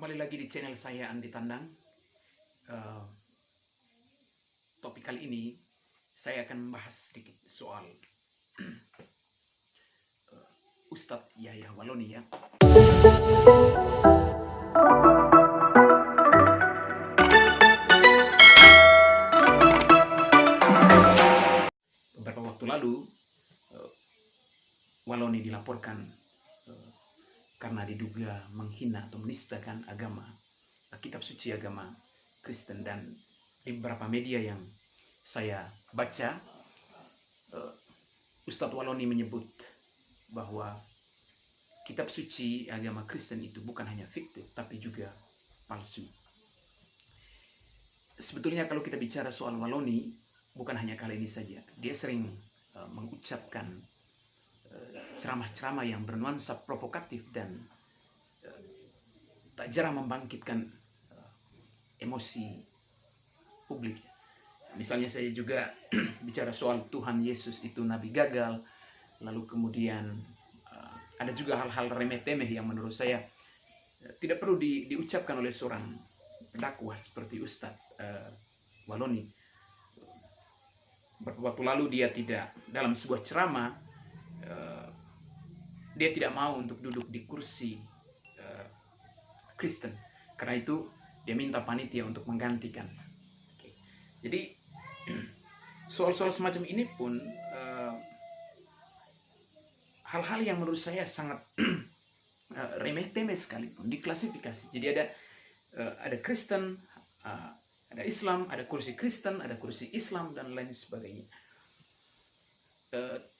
Kembali lagi di channel saya Andi Tandang. Eh, Topik kali ini saya akan membahas sedikit soal Ustadz Yahya Waloni ya. Beberapa waktu lalu Waloni dilaporkan karena diduga menghina atau menistakan agama, kitab suci agama Kristen, dan di beberapa media yang saya baca, Ustadz Waloni menyebut bahwa kitab suci agama Kristen itu bukan hanya fiktif tapi juga palsu. Sebetulnya kalau kita bicara soal Waloni, bukan hanya kali ini saja, dia sering mengucapkan ceramah-ceramah yang bernuansa provokatif dan tak jarang membangkitkan emosi publik. Misalnya saya juga bicara soal Tuhan Yesus itu nabi gagal, lalu kemudian ada juga hal-hal remeh-temeh yang menurut saya tidak perlu diucapkan oleh seorang pendakwah seperti Ustadz Waloni. Beberapa waktu lalu dia tidak, dalam sebuah ceramah, dia tidak mau untuk duduk di kursi Kristen. Karena itu dia minta panitia untuk menggantikan. Jadi soal-soal semacam ini pun hal-hal yang menurut saya sangat remeh-temeh sekalipun diklasifikasi. Jadi ada Kristen, ada Islam, ada kursi Kristen, ada kursi Islam, dan lain sebagainya.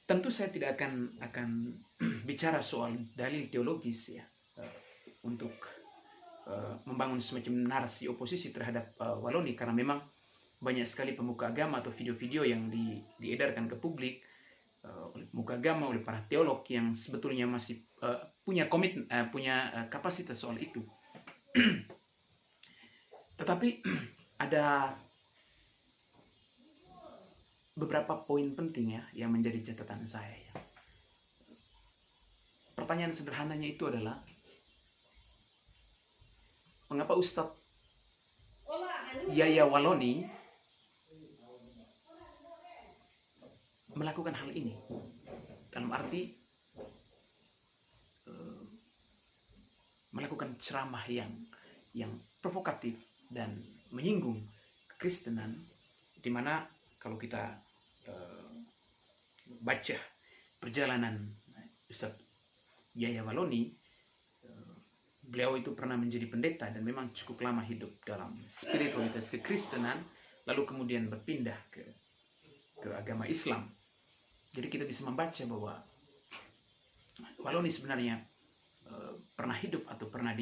Tentu saya tidak akan bicara soal dalil teologis ya, untuk membangun semacam narasi oposisi terhadap Waloni, karena memang banyak sekali pemuka agama atau video-video yang diedarkan ke publik oleh pemuka agama, oleh para teolog yang sebetulnya masih punya kapasitas soal itu. Tetapi ada beberapa poin penting ya yang menjadi catatan saya ya. Pertanyaan sederhananya itu adalah, mengapa Ustadz Yahya Waloni melakukan hal ini? Dalam arti melakukan ceramah yang provokatif dan menyinggung kekristenan, di mana kalau kita baca perjalanan Ustadz Yahya Waloni, beliau itu pernah menjadi pendeta dan memang cukup lama hidup dalam spiritualitas kekristenan, lalu kemudian berpindah ke agama Islam. Jadi kita bisa membaca bahwa Waloni sebenarnya pernah hidup atau pernah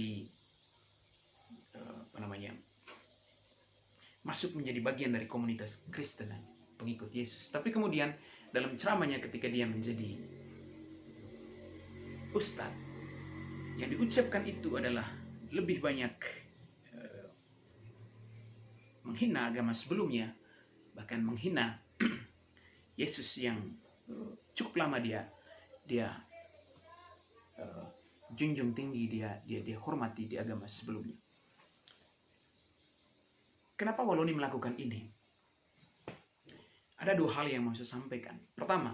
masuk menjadi bagian dari komunitas Kristen, pengikut Yesus. Tapi kemudian dalam ceramahnya ketika dia menjadi ustadz, yang diucapkan itu adalah lebih banyak menghina agama sebelumnya, bahkan menghina Yesus yang cukup lama dia junjung tinggi, dia hormati di agama sebelumnya. Kenapa Waloni melakukan ini? Ada dua hal yang mau saya sampaikan. Pertama,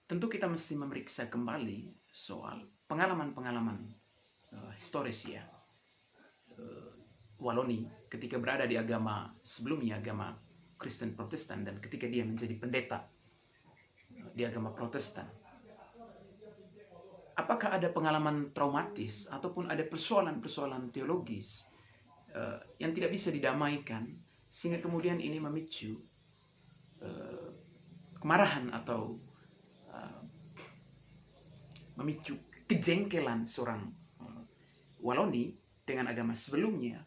tentu kita mesti memeriksa kembali soal pengalaman-pengalaman historis ya, Waloni ketika berada di agama sebelumnya, agama Kristen Protestan, dan ketika dia menjadi pendeta di agama Protestan. Apakah ada pengalaman traumatis ataupun ada persoalan-persoalan teologis yang tidak bisa didamaikan, sehingga kemudian ini memicu kemarahan atau memicu kejengkelan seorang Waloni dengan agama sebelumnya,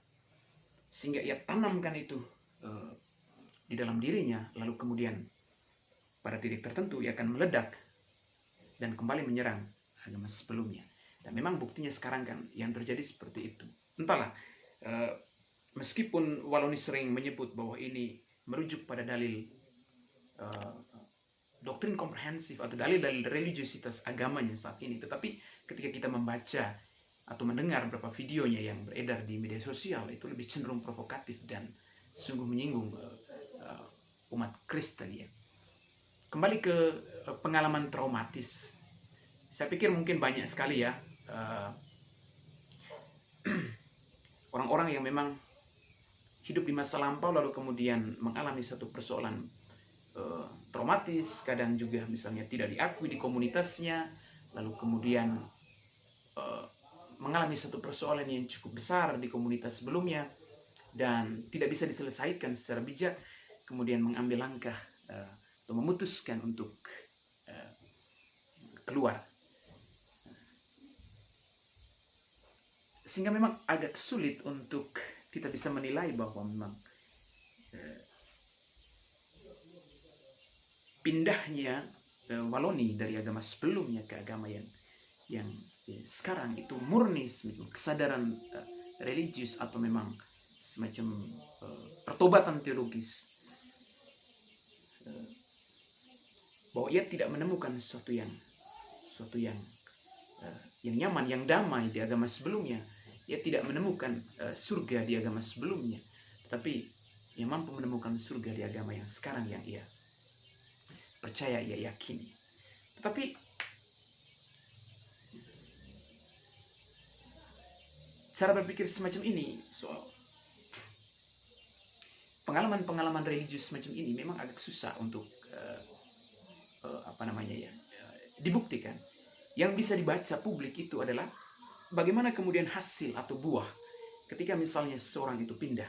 sehingga ia tanamkan itu di dalam dirinya, lalu kemudian pada titik tertentu ia akan meledak dan kembali menyerang agama sebelumnya. Dan memang buktinya sekarang kan yang terjadi seperti itu. Entahlah, meskipun Waloni sering menyebut bahwa ini merujuk pada dalil doktrin komprehensif atau dalil-dalil religiositas agamanya saat ini, tetapi ketika kita membaca atau mendengar beberapa videonya yang beredar di media sosial itu lebih cenderung provokatif dan sungguh menyinggung umat Kristen ya. Kembali ke pengalaman traumatis, saya pikir mungkin banyak sekali ya orang-orang yang memang hidup di masa lampau lalu kemudian mengalami satu persoalan traumatis, kadang juga misalnya tidak diakui di komunitasnya, lalu kemudian mengalami satu persoalan yang cukup besar di komunitas sebelumnya dan tidak bisa diselesaikan secara bijak, kemudian mengambil langkah atau memutuskan untuk keluar. Sehingga memang agak sulit untuk kita bisa menilai bahwa memang pindahnya Waloni dari agama sebelumnya ke agama yang sekarang itu murni kesadaran religius atau memang semacam pertobatan teologis, bahwa ia tidak menemukan sesuatu yang nyaman, yang damai di agama sebelumnya. Ia tidak menemukan surga di agama sebelumnya, tetapi ia mampu menemukan surga di agama yang sekarang yang ia percaya, ia yakini. Tetapi cara berpikir semacam ini soal pengalaman-pengalaman religius semacam ini memang agak susah untuk dibuktikan. Yang bisa dibaca publik itu adalah bagaimana kemudian hasil atau buah ketika misalnya seseorang itu pindah.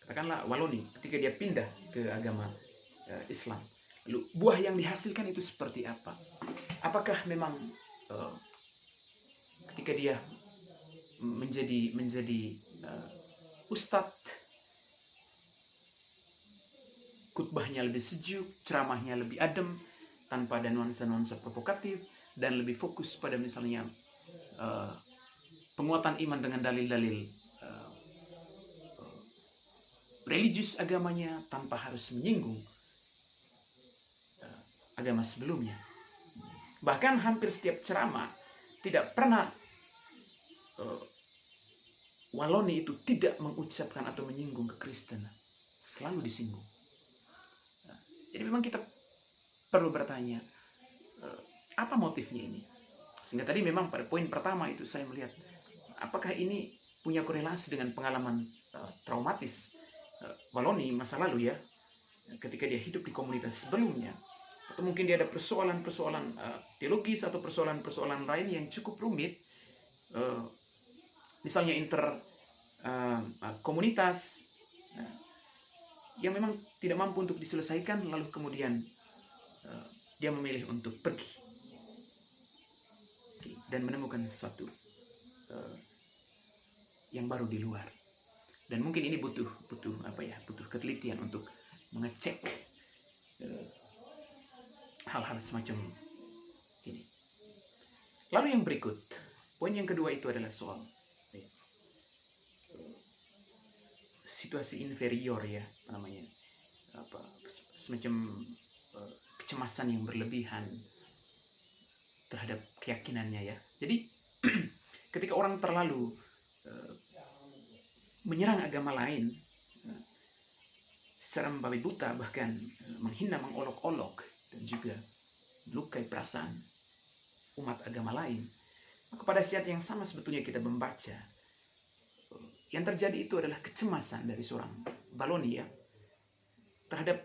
Katakanlah Waloni, ketika dia pindah ke agama Islam, lalu buah yang dihasilkan itu seperti apa? Apakah memang ketika dia menjadi ustadz, khutbahnya lebih sejuk, ceramahnya lebih adem, tanpa ada nuansa-nuansa provokatif, dan lebih fokus pada misalnya penguatan iman dengan dalil-dalil religius agamanya tanpa harus menyinggung agama sebelumnya. Bahkan hampir setiap ceramah tidak pernah Waloni itu tidak mengucapkan atau menyinggung kekristenan, selalu disinggung. Jadi memang kita perlu bertanya, apa motifnya ini? Sehingga tadi memang pada poin pertama itu saya melihat, apakah ini punya korelasi dengan pengalaman traumatis Waloni masa lalu ya, ketika dia hidup di komunitas sebelumnya, atau mungkin dia ada persoalan-persoalan teologis atau persoalan-persoalan lain yang cukup rumit, misalnya komunitas yang memang tidak mampu untuk diselesaikan, lalu kemudian dia memilih untuk pergi dan menemukan sesuatu yang baru di luar. Dan mungkin ini butuh ketelitian untuk mengecek hal-hal semacam ini. Lalu yang berikut, poin yang kedua itu adalah soal situasi inferior ya, semacam kecemasan yang berlebihan terhadap keyakinannya ya. Jadi ketika orang terlalu menyerang agama lain secara membabi buta, bahkan menghina, mengolok-olok, dan juga melukai perasaan umat agama lain, maka pada saat yang sama sebetulnya kita membaca yang terjadi itu adalah kecemasan dari seorang Waloni ya terhadap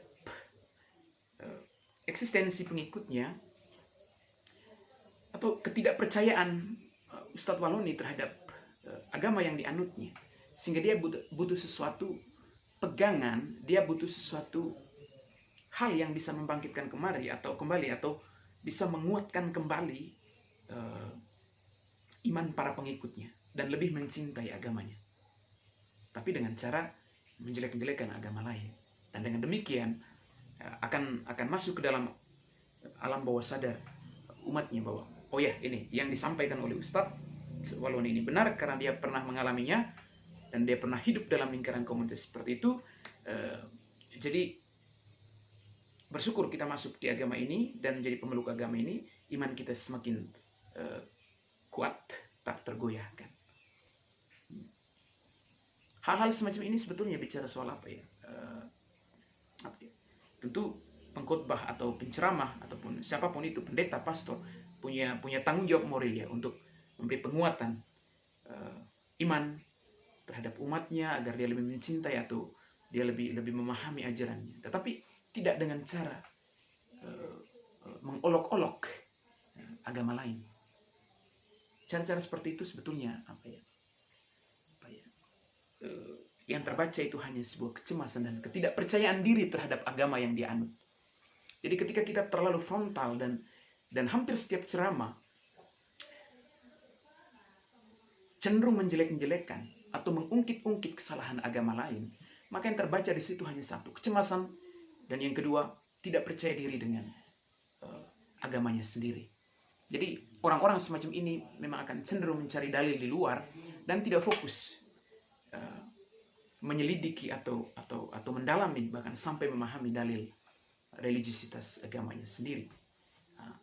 eksistensi pengikutnya, atau ketidakpercayaan Ustadz Waloni terhadap agama yang dianutnya, sehingga dia butuh sesuatu pegangan, dia butuh sesuatu hal yang bisa membangkitkan kembali atau bisa menguatkan kembali iman para pengikutnya dan lebih mencintai agamanya, tapi dengan cara menjelek-jelekan agama lain. Dan dengan demikian akan masuk ke dalam alam bawah sadar umatnya bahwa oh ya, ini yang disampaikan oleh Ustadz Waloni ini benar karena dia pernah mengalaminya dan dia pernah hidup dalam lingkaran komunitas seperti itu. Jadi bersyukur kita masuk di agama ini dan menjadi pemeluk agama ini, iman kita semakin kuat, tak tergoda goyahkan. Hal-hal semacam ini sebetulnya bicara soal apa ya? Tentu pengkhotbah atau penceramah ataupun siapapun itu, pendeta, pastor, punya tanggung jawab moral ya untuk memberi penguatan iman terhadap umatnya agar dia lebih mencintai atau dia lebih memahami ajarannya. Tetapi tidak dengan cara mengolok-olok agama lain. Cara-cara seperti itu sebetulnya yang terbaca itu hanya sebuah kecemasan dan ketidakpercayaan diri terhadap agama yang dianut. Jadi ketika kita terlalu frontal dan hampir setiap ceramah cenderung menjelek-jelekan atau mengungkit-ungkit kesalahan agama lain, maka yang terbaca di situ hanya satu, kecemasan, dan yang kedua, tidak percaya diri dengan agamanya sendiri. Jadi orang-orang semacam ini memang akan cenderung mencari dalil di luar dan tidak fokus menyelidiki atau mendalami bahkan sampai memahami dalil religiusitas agamanya sendiri.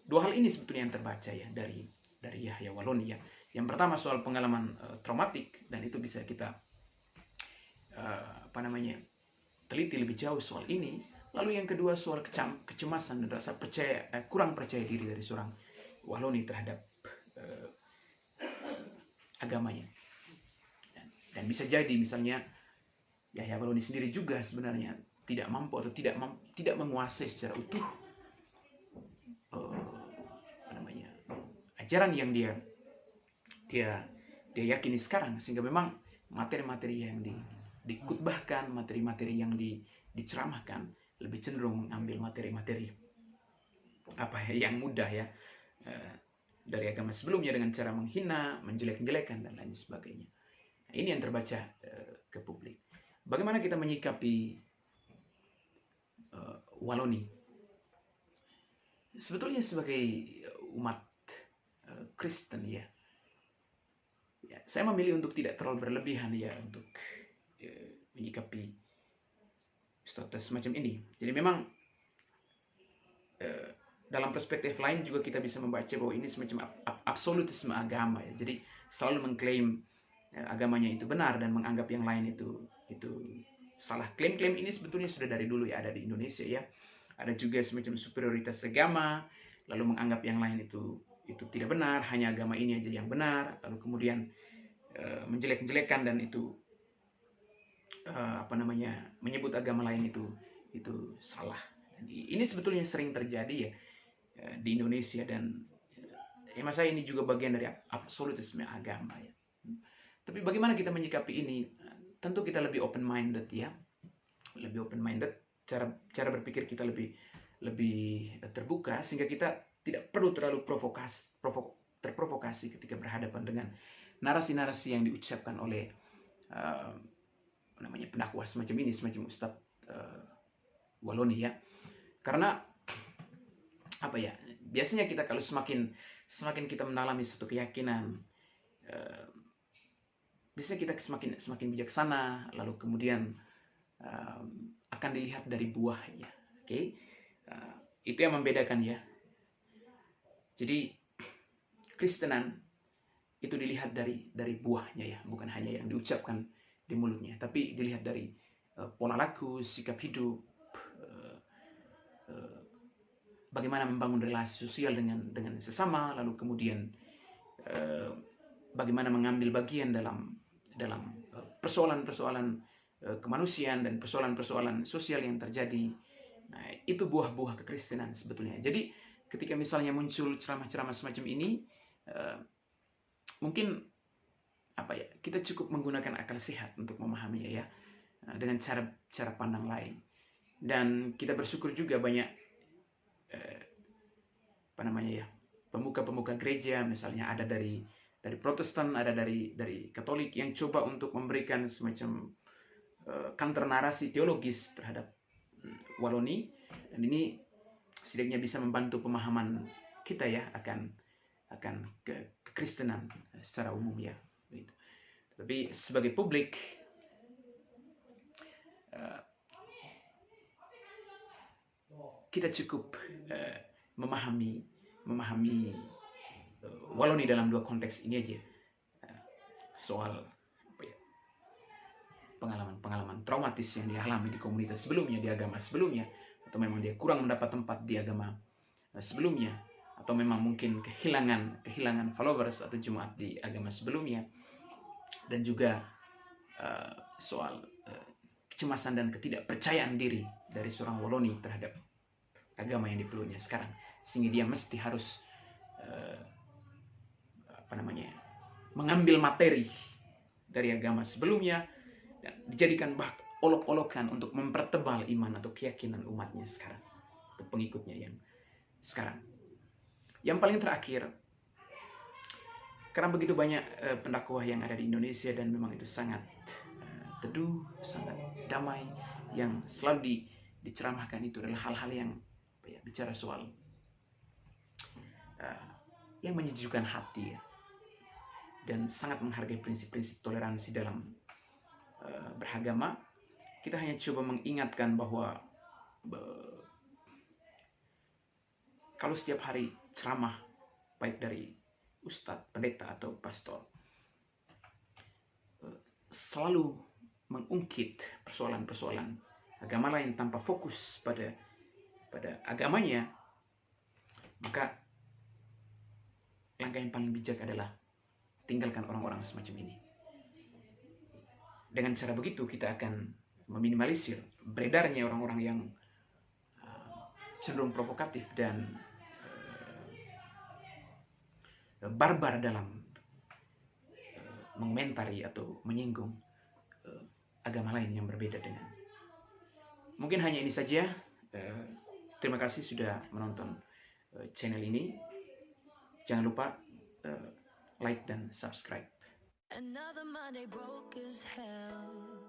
Dua hal ini sebetulnya yang terbaca ya dari Yahya Waloni ya. Yang pertama soal pengalaman traumatik, dan itu bisa kita teliti lebih jauh soal ini. Lalu yang kedua soal kecemasan dan rasa kurang percaya diri dari seorang Waloni terhadap agamanya. Dan bisa jadi misalnya Yahya Waloni sendiri juga sebenarnya tidak mampu atau tidak menguasai secara utuh ajaran yang dia yakini sekarang, sehingga memang materi-materi yang dikutbahkan, materi-materi yang diceramahkan lebih cenderung mengambil materi-materi yang mudah ya dari agama sebelumnya dengan cara menghina, menjelek-jelekan dan lain sebagainya. Nah, ini yang terbaca ke publik. Bagaimana kita menyikapi Waloni? Sebetulnya sebagai umat Kristen ya, saya memilih untuk tidak terlalu berlebihan ya untuk menyikapi status semacam ini. Jadi memang dalam perspektif lain juga kita bisa membaca bahwa ini semacam absolutisme agama ya. Jadi selalu mengklaim agamanya itu benar dan menganggap yang lain itu salah. Klaim-klaim ini sebetulnya sudah dari dulu ya ada di Indonesia ya. Ada juga semacam superioritas agama, lalu menganggap yang lain itu tidak benar, hanya agama ini aja yang benar, lalu kemudian menjelek-jelekan dan itu menyebut agama lain itu salah. Dan ini sebetulnya sering terjadi ya di Indonesia, dan masa ini juga bagian dari absolutisme agama ya. Tapi bagaimana kita menyikapi ini? Tentu kita lebih open minded ya, lebih open minded, cara berpikir kita lebih terbuka sehingga kita tidak perlu terlalu terprovokasi ketika berhadapan dengan narasi-narasi yang diucapkan oleh pendakwah semacam ini, semacam Ustadz Waloni ya. Karena biasanya kita kalau semakin kita mendalami suatu keyakinan, biasanya kita semakin bijaksana, lalu kemudian akan dilihat dari buahnya. Oke? Itu yang membedakan ya. Jadi Kristenan itu dilihat dari buahnya ya, bukan hanya yang diucapkan di mulutnya, tapi dilihat dari pola laku, sikap hidup, bagaimana membangun relasi sosial dengan sesama, lalu kemudian bagaimana mengambil bagian dalam persoalan-persoalan kemanusiaan dan persoalan-persoalan sosial yang terjadi. Nah, itu buah-buah kekristenan sebetulnya. Jadi ketika misalnya muncul ceramah-ceramah semacam ini, mungkin kita cukup menggunakan akal sehat untuk memahaminya ya, dengan cara pandang lain. Dan kita bersyukur juga banyak pemuka-pemuka gereja, misalnya ada dari Protestan, ada dari Katolik yang coba untuk memberikan semacam counter narasi teologis terhadap Waloni, dan ini setidaknya bisa membantu pemahaman kita ya akan kekristenan secara umum ya. Tapi sebagai publik kita cukup memahami Waloni dalam dua konteks ini aja. soal pengalaman traumatis yang dia alami di komunitas sebelumnya, di agama sebelumnya, atau memang dia kurang mendapat tempat di agama sebelumnya, atau memang mungkin kehilangan followers atau jemaat di agama sebelumnya, dan juga soal kecemasan dan ketidakpercayaan diri dari seorang Wallonie terhadap agama yang dipeluknya sekarang, sehingga dia mesti harus mengambil materi dari agama sebelumnya dan dijadikan olok-olokan untuk mempertebal iman atau keyakinan umatnya sekarang, atau pengikutnya yang sekarang. Yang paling terakhir, karena begitu banyak pendakwah yang ada di Indonesia dan memang itu sangat teduh, sangat damai, yang selalu diceramahkan itu adalah hal-hal yang bicara soal yang menyejukkan hati dan sangat menghargai prinsip-prinsip toleransi dalam beragama. Kita hanya coba mengingatkan bahwa kalau setiap hari ceramah baik dari ustadz, pendeta atau pastor selalu mengungkit persoalan-persoalan agama lain tanpa fokus pada agamanya, maka langkah yang paling bijak adalah tinggalkan orang-orang semacam ini. Dengan cara begitu kita akan meminimalisir beredarnya orang-orang yang cenderung provokatif dan barbar dalam mengomentari atau menyinggung agama lain yang berbeda dengan. Mungkin hanya ini saja. Terima kasih sudah menonton channel ini. Jangan lupa like dan subscribe. Another Monday broke as hell.